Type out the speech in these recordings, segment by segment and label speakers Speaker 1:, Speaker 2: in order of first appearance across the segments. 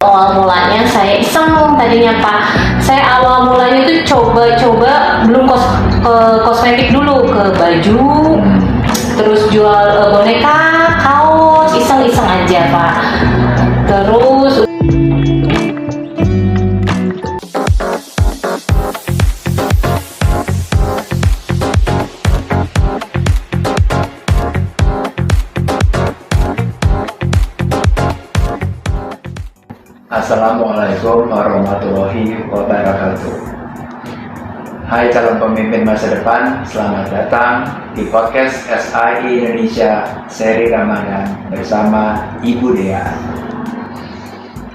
Speaker 1: Awal mulanya saya iseng tadinya Pak. Saya awal mulanya tuh coba-coba belum kosmetik dulu, ke baju, terus jual boneka, kaos, iseng-iseng aja Pak. Terus
Speaker 2: Assalamualaikum warahmatullahi wabarakatuh. Hai calon pemimpin masa depan, selamat datang di podcast SIE Indonesia seri Ramadan bersama Ibu Dea.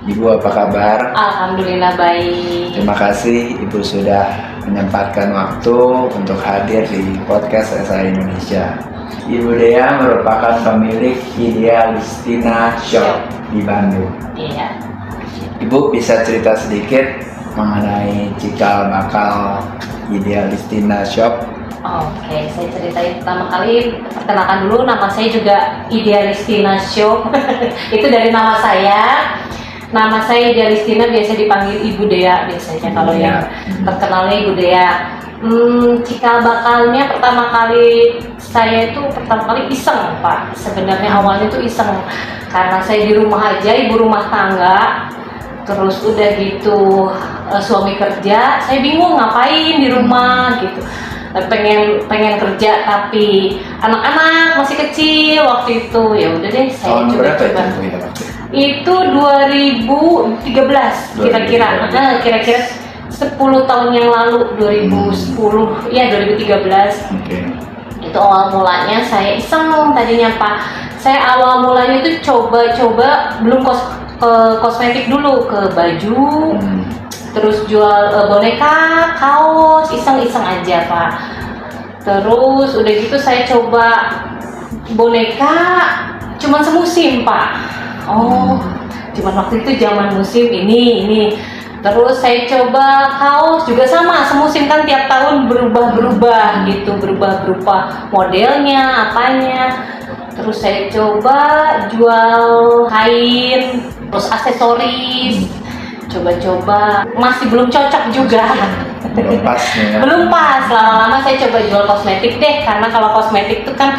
Speaker 2: Ibu apa kabar?
Speaker 1: alhamdulillah baik.
Speaker 2: Terima kasih Ibu sudah menyempatkan waktu untuk hadir di podcast SIE Indonesia. Ibu Dea merupakan pemilik Idealistina Shop di Bandung.
Speaker 1: Iya.
Speaker 2: Ibu bisa cerita sedikit mengenai cikal bakal Idealistina Shop?
Speaker 1: Oke, saya ceritain pertama kali, perkenalkan dulu, nama saya juga Idealistina Shop. Itu dari nama saya. Nama saya Idealistina, biasa dipanggil Ibu Dea biasanya kalau yang terkenalnya Ibu Dea. Cikal bakalnya pertama kali iseng Pak. Sebenarnya awalnya tuh iseng karena saya di rumah aja, ibu rumah tangga. Terus udah gitu suami kerja, saya bingung ngapain di rumah gitu. Pengen kerja tapi anak-anak masih kecil waktu itu. Ya udah deh saya coba. Itu 2013 kira-kira. Kira-kira 10 tahun yang lalu, 2010 ya 2013.
Speaker 2: Okay.
Speaker 1: Itu awal mulanya saya iseng tadinya Pak. Saya awal mulanya tuh coba-coba belum kosmetik dulu, ke baju, terus jual boneka, kaos, iseng-iseng aja Pak. Terus udah gitu saya coba boneka cuman semusim Pak. Cuman waktu itu zaman musim ini. Terus saya coba kaos juga sama, semusim kan tiap tahun berubah gitu, berubah modelnya, apanya. Terus saya coba jual kain, terus aksesoris, coba-coba, masih belum cocok juga.
Speaker 2: Belum pas ya?
Speaker 1: Belum pas, lama-lama saya coba jual kosmetik deh, karena kalau kosmetik itu kan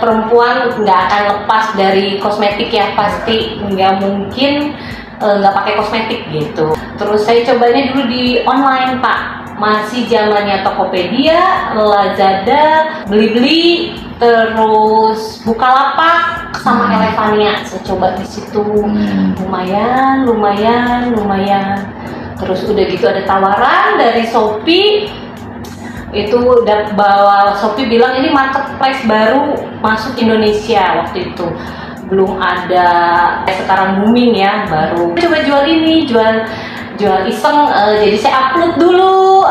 Speaker 1: perempuan nggak akan lepas dari kosmetik ya, pasti nggak mungkin nggak pakai kosmetik gitu. Terus saya cobanya dulu di online Pak, masih zamannya Tokopedia, Lazada, Blibli, terus Bukalapak sama Elevania. Saya coba di situ, lumayan. Terus udah gitu ada tawaran dari Shopee. Itu udah bawa, Shopee bilang ini marketplace baru masuk Indonesia waktu itu. Belum ada, sekarang booming ya, baru coba jual iseng. Jadi saya upload dulu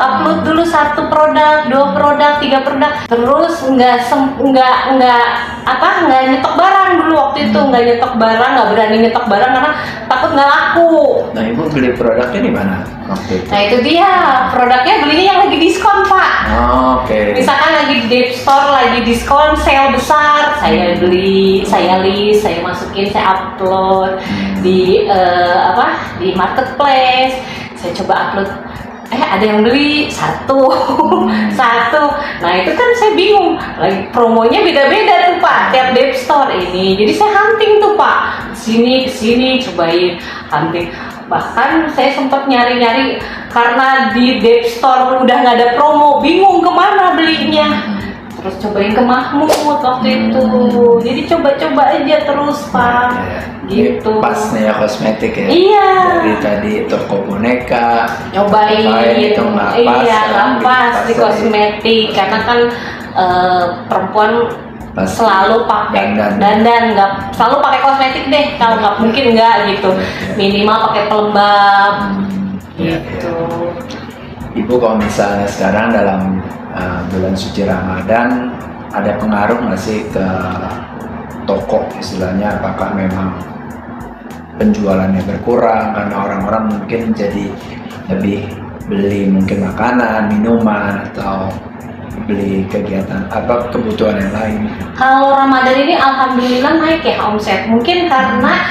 Speaker 1: 1 produk, 2 produk, 3 produk. Terus nggak nyetok barang dulu waktu itu, nggak berani nyetok barang karena takut nggak laku.
Speaker 2: Nah Ibu beli produknya di mana waktu itu?
Speaker 1: Nah itu dia, produknya belinya yang lagi diskon Pak.
Speaker 2: Oke.
Speaker 1: Misalkan lagi di Deep Store lagi diskon, sale besar, saya beli, saya list, saya masukin, saya upload di di marketplace. Saya coba upload, ada yang beli satu. Nah itu kan saya bingung, lagi promonya beda-beda tuh Pak, tiap Deep Store ini. Jadi saya hunting tuh Pak, kesini cobain hunting. Bahkan saya sempat nyari-nyari karena di Deep Store udah nggak ada promo, bingung kemana belinya. Terus cobain ke Mahmud waktu itu. Jadi coba-coba aja terus Pak. Gitu.
Speaker 2: Pas nih ya kosmetik ya.
Speaker 1: Iya.
Speaker 2: Dari tadi toko boneka.
Speaker 1: Nyobain.
Speaker 2: Itu nggak pas.
Speaker 1: Iya, nggak pas di kosmetik karena kan perempuan selalu pakai dandan, nggak selalu pakai kosmetik deh. Kalau nggak mungkin nggak gitu. Minimal pakai pelembab. Gitu.
Speaker 2: Ibu kalau misalnya sekarang dalam bulan suci Ramadan, ada pengaruh nggak sih ke toko istilahnya? Apakah memang penjualannya berkurang karena orang-orang mungkin jadi lebih beli mungkin makanan, minuman, atau beli kegiatan kebutuhan yang lain?
Speaker 1: Kalau Ramadan ini alhamdulillah naik ya omset. Mungkin karena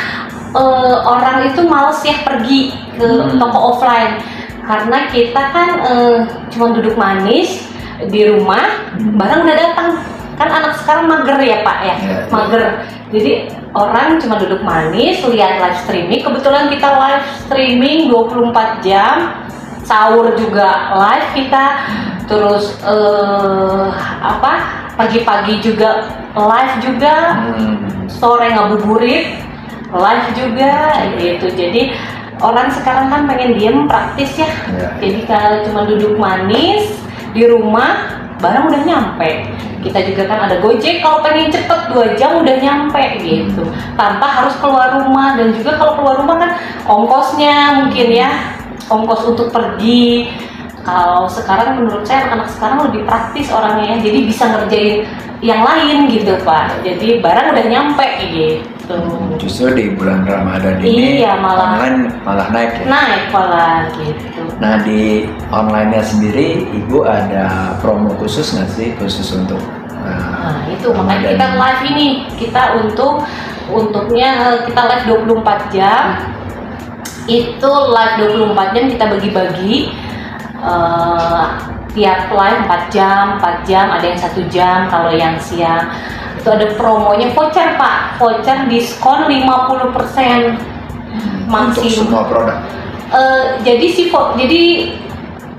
Speaker 1: orang itu males ya pergi ke toko offline, karena kita kan cuma duduk manis di rumah, barang udah datang. Kan anak sekarang mager ya Pak ya, mager. Jadi orang cuma duduk manis, lihat live streaming. Kebetulan kita live streaming 24 jam, sahur juga live kita. Terus pagi-pagi juga live juga, sore ngabuburit live juga gitu. Jadi orang sekarang kan pengen diem, praktis ya. Jadi kalau cuma duduk manis di rumah, barang udah nyampe. Kita juga kan ada Gojek, kalau pengen cepet 2 jam udah nyampe gitu, tanpa harus keluar rumah. Dan juga kalau keluar rumah kan ongkosnya mungkin ya, ongkos untuk pergi. Kalau sekarang menurut saya anak-anak sekarang lebih praktis orangnya, jadi bisa ngerjain yang lain gitu Pak. Jadi barang udah nyampe gitu.
Speaker 2: Justru di bulan Ramadan ini online malah naik ya? Naik
Speaker 1: malah gitu.
Speaker 2: Nah di online-nya sendiri Ibu ada promo khusus nggak sih, khusus untuk
Speaker 1: nah itu makanya kita live ini, kita untuknya kita live 24 jam. Itu live 24 jam kita bagi-bagi, tiap live 4 jam, ada yang 1 jam. Kalau yang siang itu ada promonya voucher Pak, voucher diskon 50%
Speaker 2: untuk semua produk.
Speaker 1: Jadi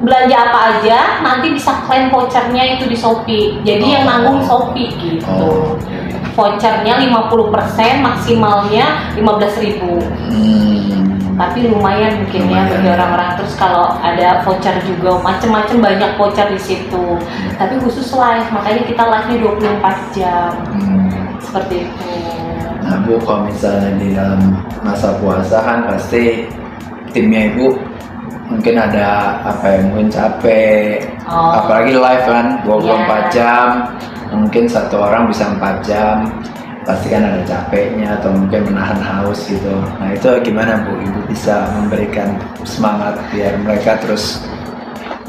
Speaker 1: belanja apa aja nanti bisa klaim vouchernya itu di Shopee. Jadi yang nanggung Shopee gitu. Vouchernya 50%, maksimalnya 15.000. Tapi lumayan mungkin ya bagi orang-orang. Terus kalau ada voucher juga macem-macem, banyak voucher di situ. Tapi khusus live, makanya kita live-nya 24 jam. Seperti itu.
Speaker 2: Nah Bu, kalau misalnya di dalam masa puasa kan pasti timnya Ibu mungkin ada mungkin capek, apalagi live kan 24 jam, mungkin satu orang bisa 4 jam, pasti kan ada capeknya atau mungkin menahan haus gitu. Nah itu gimana Bu, Ibu bisa memberikan semangat biar mereka terus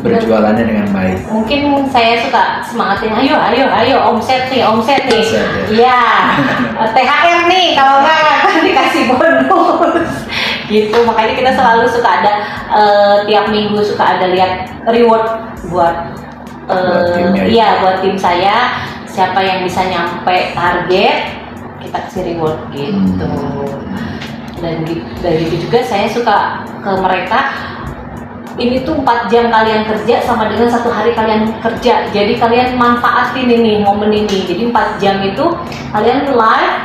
Speaker 2: berjualannya dengan baik?
Speaker 1: Mungkin saya suka semangatin, ayo omset nih. Iya, THR nih, kalau nggak kan dikasih bonus gitu. Makanya kita selalu suka ada tiap minggu suka ada lihat reward buat tim saya. Siapa yang bisa nyampe target, kita kasih reward gitu. Dan dari itu juga saya suka ke mereka, ini tuh 4 jam kalian kerja sama dengan 1 hari kalian kerja. Jadi kalian manfaatin ini momen ini. Jadi 4 jam itu kalian live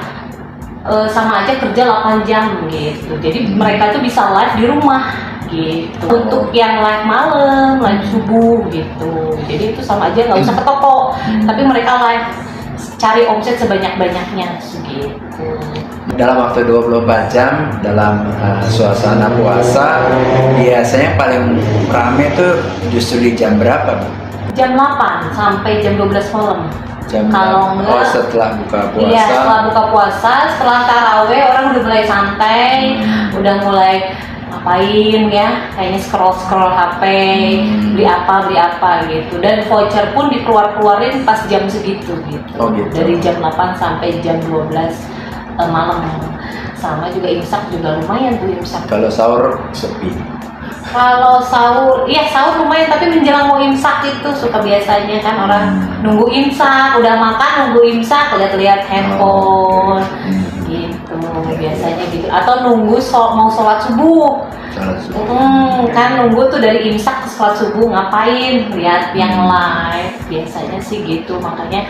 Speaker 1: sama aja kerja 8 jam gitu. Jadi mereka tuh bisa live di rumah gitu. Untuk yang live malam, live subuh gitu. Jadi itu sama aja, nggak usah ke toko. Tapi mereka live, cari omset sebanyak-banyaknya gitu.
Speaker 2: Dalam waktu 24 jam dalam suasana puasa, biasanya paling rame tuh justru di jam berapa Bu?
Speaker 1: Jam 8 sampai jam 12 malam.
Speaker 2: Kalau enggak, setelah buka puasa.
Speaker 1: Iya, setelah buka puasa, setelah taraweh orang udah mulai santai, udah mulai ngapain ya, kayaknya scroll HP, beli apa gitu. Dan voucher pun dikeluarin pas jam segitu gitu. Dari jam 8 sampai jam 12 malam. Sama juga imsak juga lumayan tuh imsak.
Speaker 2: Kalau sahur sepi.
Speaker 1: Kalau sahur lumayan, tapi menjelang mau imsak itu suka biasanya kan orang nunggu imsak, udah makan nunggu imsak, lihat-lihat handphone gitu biasanya gitu. Atau nunggu mau sholat subuh. Kan nunggu tuh dari imsak ke sholat subuh, ngapain? Lihat yang live biasanya sih gitu. Makanya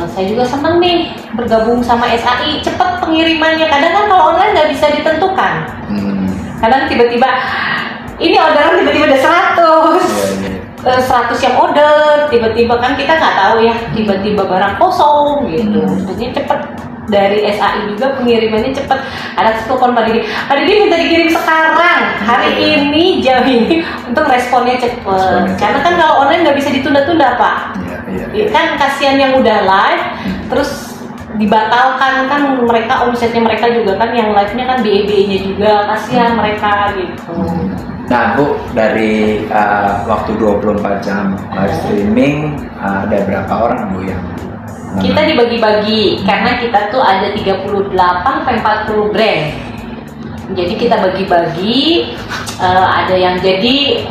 Speaker 1: saya juga seneng nih bergabung sama SAI, cepet pengirimannya. Kadang kan kalau online nggak bisa ditentukan. Kadang tiba-tiba ini orderan tiba-tiba ada 100 yang order, tiba-tiba kan kita nggak tahu ya, tiba-tiba barang kosong gitu. Maksudnya cepet. Dari SAI juga pengirimannya cepet. Ada telepon Pak Didi minta dikirim sekarang, hari ini, jam ini, untuk responnya cepet. Karena kan kalau online nggak bisa ditunda-tunda Pak. Kan kasihan yang udah live terus dibatalkan, kan mereka omsetnya mereka juga kan yang live-nya kan BEB-nya juga, kasihan mereka gitu.
Speaker 2: Nah Bu, dari waktu 24 jam live streaming ada berapa orang Bu yang
Speaker 1: Kita dibagi-bagi karena kita tuh ada 38-40 brand. Jadi kita bagi-bagi, ada yang jadi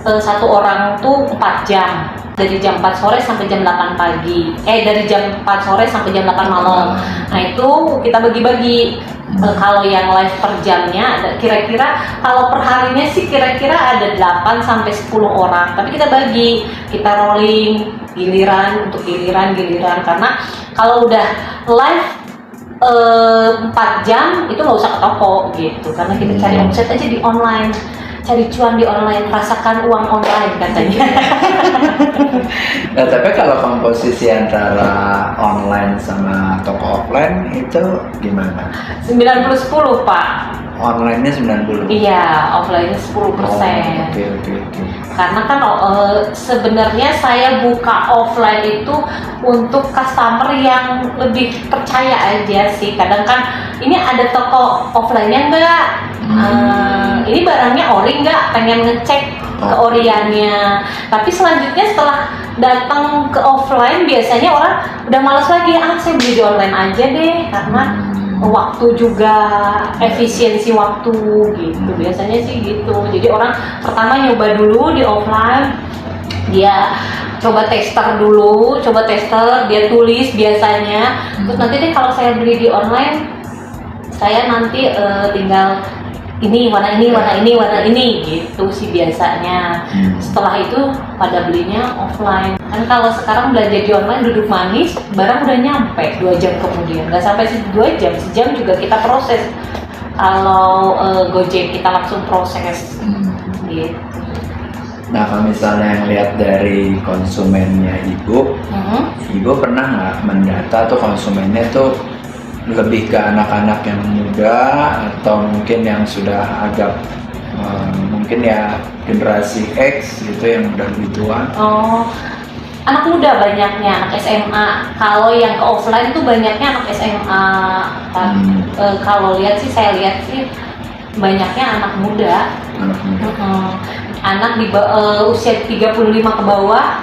Speaker 1: satu orang tuh 4 jam. Dari jam 4 sore sampai jam 8 pagi. Dari jam 4 sore sampai jam 8 malam. Nah itu kita bagi-bagi. Kalau yang live per jamnya ada kira-kira, kalau per harinya sih kira-kira ada 8 sampai 10 orang. Tapi kita bagi, kita rolling giliran untuk giliran karena kalau udah live 4 jam itu nggak usah ke toko gitu, karena kita cari omset aja di online, cari cuan di online, rasakan uang online katanya.
Speaker 2: Nah, tapi kalau komposisi antara online sama toko offline itu gimana?
Speaker 1: 90-10 Pak.
Speaker 2: Online-nya 90?
Speaker 1: Iya, offline-nya 10%.
Speaker 2: Oke.
Speaker 1: Karena kan sebenarnya saya buka offline itu untuk customer yang lebih percaya aja sih. Kadang kan ini ada toko offline-nya enggak, ini barangnya ori enggak, pengen ngecek keoriannya. Tapi selanjutnya setelah datang ke offline biasanya orang udah malas lagi, saya beli di online aja deh, karena waktu juga, efisiensi waktu gitu, biasanya sih gitu. Jadi orang pertama nyoba dulu di offline, dia coba tester, dia tulis biasanya, terus nanti deh kalau saya beli di online, saya nanti tinggal ini warna ini gitu sih biasanya. Setelah itu pada belinya offline. Kan kalau sekarang belanja di online duduk manis, barang udah nyampe 2 jam kemudian, nggak sampai 2 jam, sejam juga kita proses. Kalau Gojek kita langsung proses gitu.
Speaker 2: Nah, kalau misalnya lihat dari konsumennya Ibu pernah nggak mendata tuh konsumennya tuh lebih ke anak-anak yang muda atau mungkin yang sudah agak mungkin ya generasi X gitu yang udah lebih tua?
Speaker 1: Anak muda banyaknya, anak SMA. Kalau yang ke offline tuh banyaknya anak SMA. Kalau saya lihat sih banyaknya anak muda. Anak di usia 35 ke bawah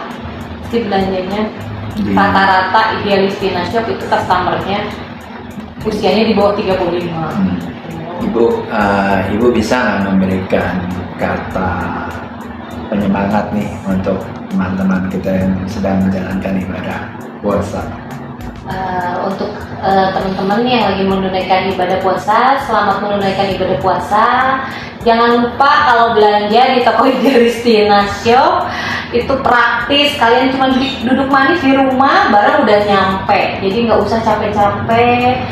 Speaker 1: sih belanjanya. Rata-rata Idealis Tina Shop itu customernya usianya di bawah 35.
Speaker 2: Ibu bisa nggak memberikan kata penyemangat nih untuk teman-teman kita yang sedang menjalankan ibadah puasa?
Speaker 1: Untuk teman-teman yang lagi menunaikan ibadah puasa, selamat menunaikan ibadah puasa. Jangan lupa kalau belanja di toko Idealis Tina Shop itu praktis, kalian cuma duduk manis di rumah, barang udah nyampe. Jadi nggak usah capek-capek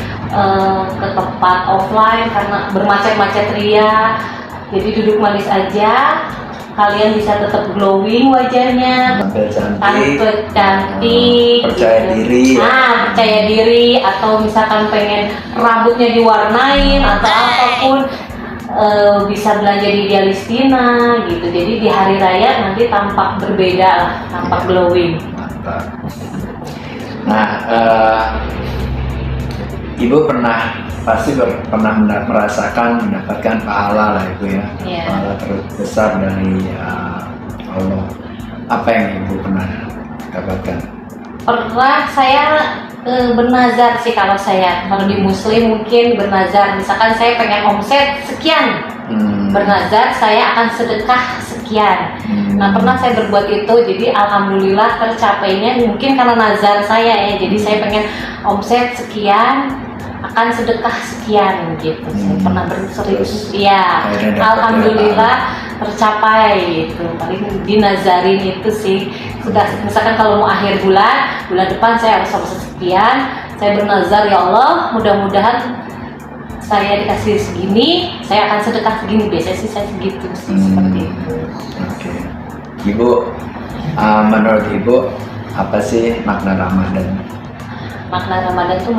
Speaker 1: ke tempat offline karena bermacet-macet ria. Jadi duduk manis aja, kalian bisa tetap glowing wajahnya, tampil cantik,
Speaker 2: percaya diri.
Speaker 1: Percaya diri, atau misalkan pengen rambutnya diwarnain atau apapun, bisa belanja di Idealis Tina gitu. Jadi di hari raya nanti tampak berbeda lah, tampak glowing.
Speaker 2: Mantap. Nah, Ibu pasti pernah mendapatkan pahala lah Ibu ya. Pahala terbesar dari Allah. Apa yang Ibu pernah dapatkan? Pernah
Speaker 1: saya bernazar sih. Kalau di Muslim mungkin bernazar, misalkan saya pengen omset sekian, bernazar saya akan sedekah sekian. Nah, pernah saya berbuat itu, jadi alhamdulillah tercapainya mungkin karena nazar saya ya. Jadi saya pengen omset sekian, akan sedekah sekian gitu. Saya pernah berserius, ya. Alhamdulillah tercapai gitu. Paling dinazarin itu sih. Sudah, misalkan kalau mau akhir bulan depan saya harus omset sekian. Saya bernazar, ya Allah, mudah-mudahan saya dikasih segini, saya akan sedekah segini. Biasanya sih saya segitu sih, seperti itu.
Speaker 2: Oke. Ibu, menurut Ibu apa sih makna Ramadan?
Speaker 1: Makna Ramadan tuh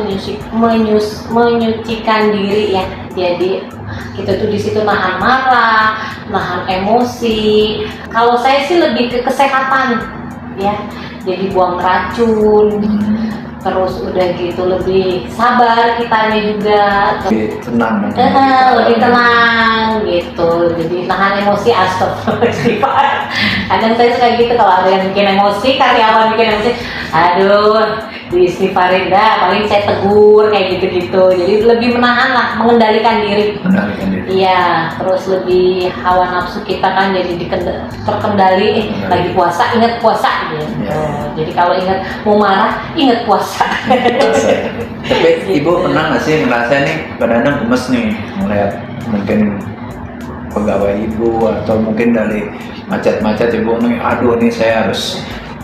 Speaker 1: menyucikan diri ya. Jadi kita tuh di situ nahan marah, nahan emosi. Kalau saya sih lebih ke kesehatan ya. Jadi buang racun. Terus udah gitu lebih sabar kitanya juga.
Speaker 2: Lebih tenang.
Speaker 1: Lebih tenang gitu. Jadi nahan emosi, astagfirullah. Kadang saya suka gitu kalau ada yang bikin emosi, karyawan bikin emosi, aduh diistighfarin dah, paling saya tegur kayak gitu-gitu. Jadi lebih menahan lah, mengendalikan diri.
Speaker 2: Mengendalikan diri.
Speaker 1: Iya, terus lebih hawa nafsu kita kan jadi terkendali. Lagi puasa, ingat puasa gitu.
Speaker 2: Ya.
Speaker 1: Jadi kalau ingat mau marah, ingat puasa.
Speaker 2: Puasa. Tapi ibu pernah nggak sih ngerasa nih badannya gemes nih melihat mungkin pegawai ibu atau mungkin dari macet-macet ibu nih, aduh nih saya harus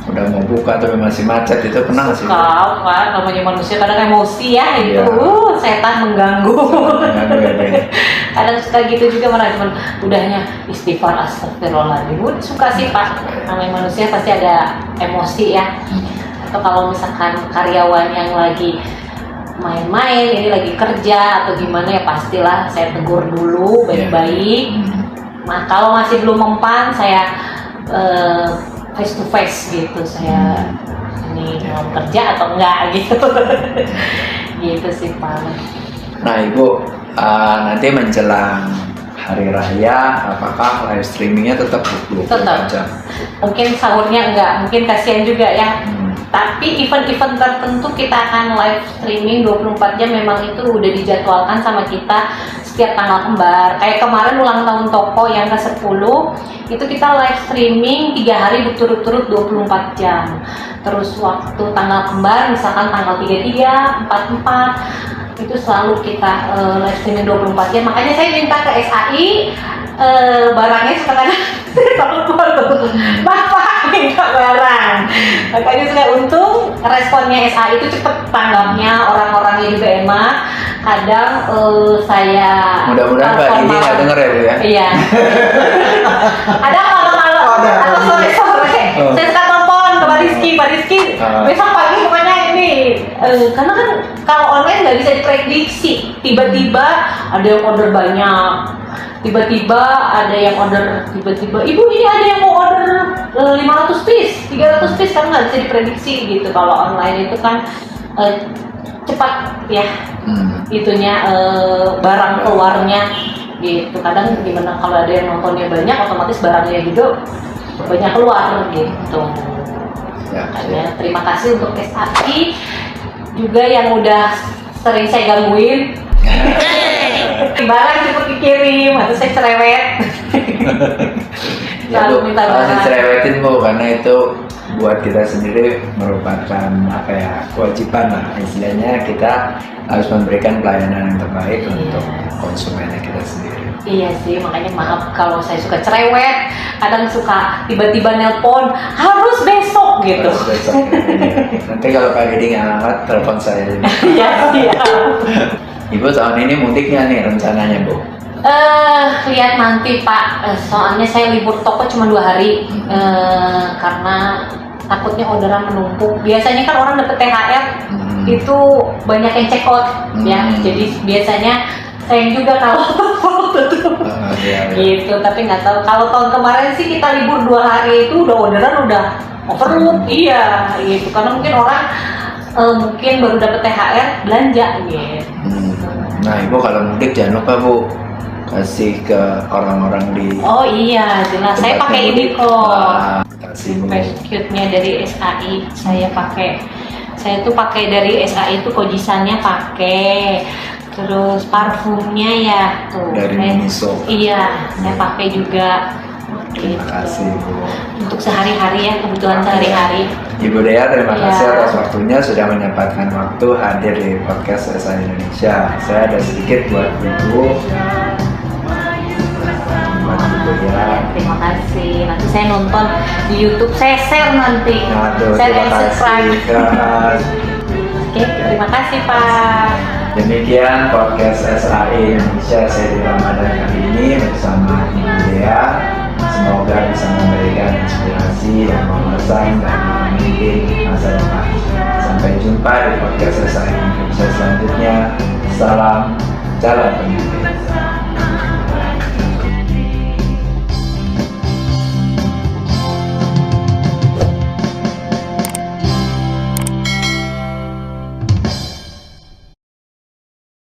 Speaker 2: udah mau buka tapi masih macet, itu pernah nggak sih?
Speaker 1: Kau kan namanya manusia kadang emosi ya itu,
Speaker 2: Iya.
Speaker 1: setan mengganggu.
Speaker 2: Mengganggu ya, Bu?
Speaker 1: Kadang suka gitu juga malah cuman udahnya istighfar, astagfirullahaladzim. Suka sih Pak, namanya manusia pasti ada emosi ya. Atau kalau misalkan karyawan yang lagi main-main, ini lagi kerja atau gimana ya pastilah saya tegur dulu baik-baik. Nah kalau masih belum mempan saya face to face gitu, saya ini mau kerja atau enggak gitu. Gitu sih Pak.
Speaker 2: Nah ibu, nanti menjelang hari raya apakah live streamingnya tetap 24
Speaker 1: Tetap.
Speaker 2: jam?
Speaker 1: Mungkin sahurnya enggak, mungkin kasihan juga ya. Tapi event-event tertentu kita akan live streaming 24 jam, memang itu udah dijadwalkan sama kita setiap tanggal kembar. Kayak kemarin ulang tahun toko yang ke-10, itu kita live streaming 3 hari berturut-turut 24 jam. Terus waktu tanggal kembar, misalkan tanggal 33, 44, itu selalu kita live streaming 24 jam. Makanya saya minta ke SAI, barangnya sekarang telepon tuh, Bapak minta barang. Makanya saya untung responnya SAI itu cepet tanggapnya, orang-orangnya juga enak. Kadang saya
Speaker 2: Mudah-mudahan Mbak Didi nggak denger ya Bu ya?
Speaker 1: Iya. Ada malam-malam atau sore-sore. Saya suka telepon ke Pak Rizky, besok pagi pokoknya ini. Karena kan kalau online nggak bisa diprediksi. Tiba-tiba ada yang order banyak. Tiba-tiba ada yang order, tiba-tiba ibu ini ada yang mau order 500 piece, 300 piece, kan nggak bisa diprediksi gitu. Kalau online itu kan cepat ya itunya, barang keluarnya gitu. Kadang gimana kalau ada yang nontonnya banyak, otomatis barangnya juga banyak keluar gitu. Makanya terima kasih untuk SAI juga yang udah sering saya gangguin. Barang cepet dikirim atau saya cerewet.
Speaker 2: Ya Bu,
Speaker 1: Selalu minta
Speaker 2: harus
Speaker 1: barang.
Speaker 2: dicerewetin Bu, karena itu buat kita sendiri merupakan apa ya, kewajiban lah istilahnya, kita harus memberikan pelayanan yang terbaik untuk konsumennya kita sendiri.
Speaker 1: Iya sih, makanya maaf kalau saya suka cerewet, kadang suka tiba-tiba nelpon harus besok gitu.
Speaker 2: Terus besok, nanti kalau Pak Didi nggak angkat, telepon saya.
Speaker 1: Iya siap.
Speaker 2: Ibu tahun ini mudiknya nih rencananya Bu?
Speaker 1: Lihat nanti Pak, soalnya saya libur toko cuma 2 hari, karena takutnya orderan menumpuk. Biasanya kan orang dapet THR itu banyak yang check out ya, jadi biasanya sayang juga kalau tutup. Gitu, tapi nggak tahu. Kalau tahun kemarin sih kita libur 2 hari itu udah orderan udah overload, iya gitu, karena mungkin orang mungkin baru dapet THR belanja gitu.
Speaker 2: Nah Ibu kalau mudik jangan lupa Bu kasih ke orang-orang di.
Speaker 1: Oh iya, jelas. Saya pakai ini kok.
Speaker 2: Kasih Bu.
Speaker 1: Cute-nya dari SAI. Saya tuh pakai dari SAI itu Kojisannya pakai. Terus parfumnya ya tuh.
Speaker 2: Dari Miniso.
Speaker 1: Iya, saya pakai juga.
Speaker 2: Terima kasih Bu.
Speaker 1: Untuk sehari-hari ya, kebutuhan sehari-hari.
Speaker 2: Ibu Dea, terima kasih atas waktunya sudah menyempatkan waktu hadir di podcast SAI Indonesia. Saya ada sedikit buat Ibu. Buat Ibu Dea.
Speaker 1: Terima kasih. Nanti saya nonton di YouTube, saya share nanti.
Speaker 2: Aduh,
Speaker 1: Share
Speaker 2: terima
Speaker 1: dan subscribe.
Speaker 2: kasih guys.
Speaker 1: Oke, terima kasih Pak.
Speaker 2: Demikian podcast SAI Indonesia seri Ramadan kali ini bersama Ibu Dea. Semoga bisa memberikan inspirasi dan wawasan dan memimpin masa depan. Sampai jumpa di podcast SAI Indonesia selanjutnya. Salam jalan pemimpin.